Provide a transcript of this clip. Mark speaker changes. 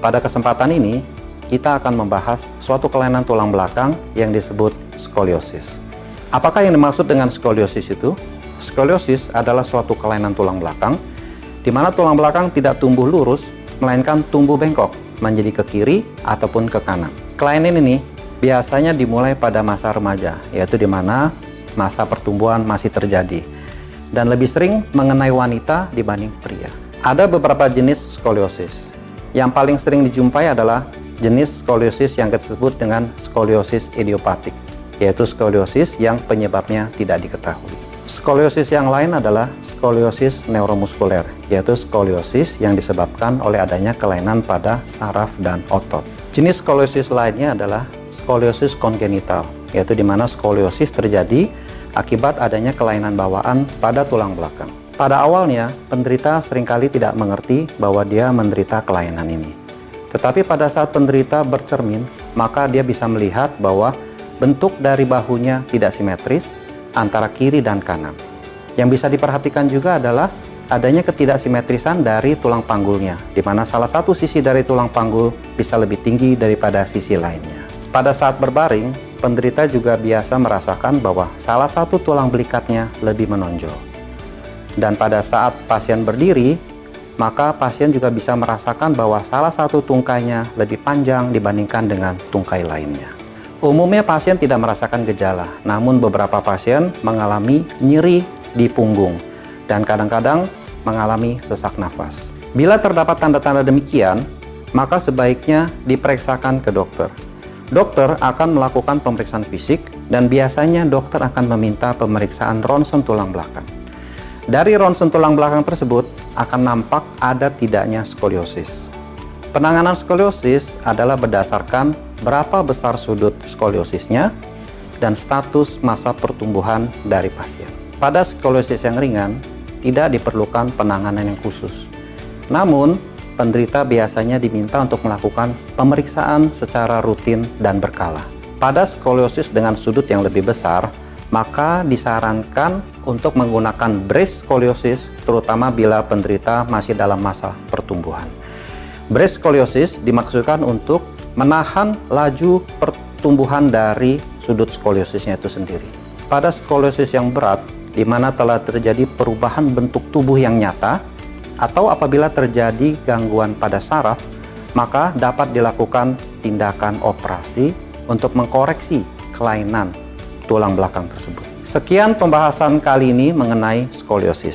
Speaker 1: Pada kesempatan ini, kita akan membahas suatu kelainan tulang belakang yang disebut skoliosis. Apakah yang dimaksud dengan skoliosis itu? Skoliosis adalah suatu kelainan tulang belakang di mana tulang belakang tidak tumbuh lurus, melainkan tumbuh bengkok menjadi ke kiri ataupun ke kanan. Kelainan ini biasanya dimulai pada masa remaja, yaitu di mana masa pertumbuhan masih terjadi dan lebih sering mengenai wanita dibanding pria. Ada beberapa jenis skoliosis. Yang paling sering dijumpai adalah jenis skoliosis yang disebut dengan skoliosis idiopatik, yaitu skoliosis yang penyebabnya tidak diketahui. Skoliosis yang lain adalah skoliosis neuromuskuler, yaitu skoliosis yang disebabkan oleh adanya kelainan pada saraf dan otot. Jenis skoliosis lainnya adalah skoliosis kongenital, yaitu di mana skoliosis terjadi akibat adanya kelainan bawaan pada tulang belakang. Pada awalnya, penderita seringkali tidak mengerti bahwa dia menderita kelainan ini. Tetapi pada saat penderita bercermin, maka dia bisa melihat bahwa bentuk dari bahunya tidak simetris antara kiri dan kanan. Yang bisa diperhatikan juga adalah adanya ketidaksimetrisan dari tulang panggulnya, di mana salah satu sisi dari tulang panggul bisa lebih tinggi daripada sisi lainnya. Pada saat berbaring, penderita juga biasa merasakan bahwa salah satu tulang belikatnya lebih menonjol. Dan pada saat pasien berdiri, maka pasien juga bisa merasakan bahwa salah satu tungkainya lebih panjang dibandingkan dengan tungkai lainnya. Umumnya pasien tidak merasakan gejala, namun beberapa pasien mengalami nyeri di punggung dan kadang-kadang mengalami sesak nafas. Bila terdapat tanda-tanda demikian, maka sebaiknya diperiksakan ke dokter. Dokter akan melakukan pemeriksaan fisik dan biasanya dokter akan meminta pemeriksaan ronsen tulang belakang. Dari ronsen tulang belakang tersebut akan nampak ada tidaknya skoliosis. Penanganan skoliosis adalah berdasarkan berapa besar sudut skoliosisnya dan status masa pertumbuhan dari pasien. Pada skoliosis yang ringan, tidak diperlukan penanganan yang khusus. Namun, penderita biasanya diminta untuk melakukan pemeriksaan secara rutin dan berkala. Pada skoliosis dengan sudut yang lebih besar, maka disarankan untuk menggunakan brace skoliosis, terutama bila penderita masih dalam masa pertumbuhan. Brace skoliosis dimaksudkan untuk menahan laju pertumbuhan dari sudut skoliosisnya itu sendiri. Pada skoliosis yang berat, di mana telah terjadi perubahan bentuk tubuh yang nyata, atau apabila terjadi gangguan pada saraf, maka dapat dilakukan tindakan operasi untuk mengkoreksi kelainan tulang belakang tersebut. Sekian pembahasan kali ini mengenai skoliosis.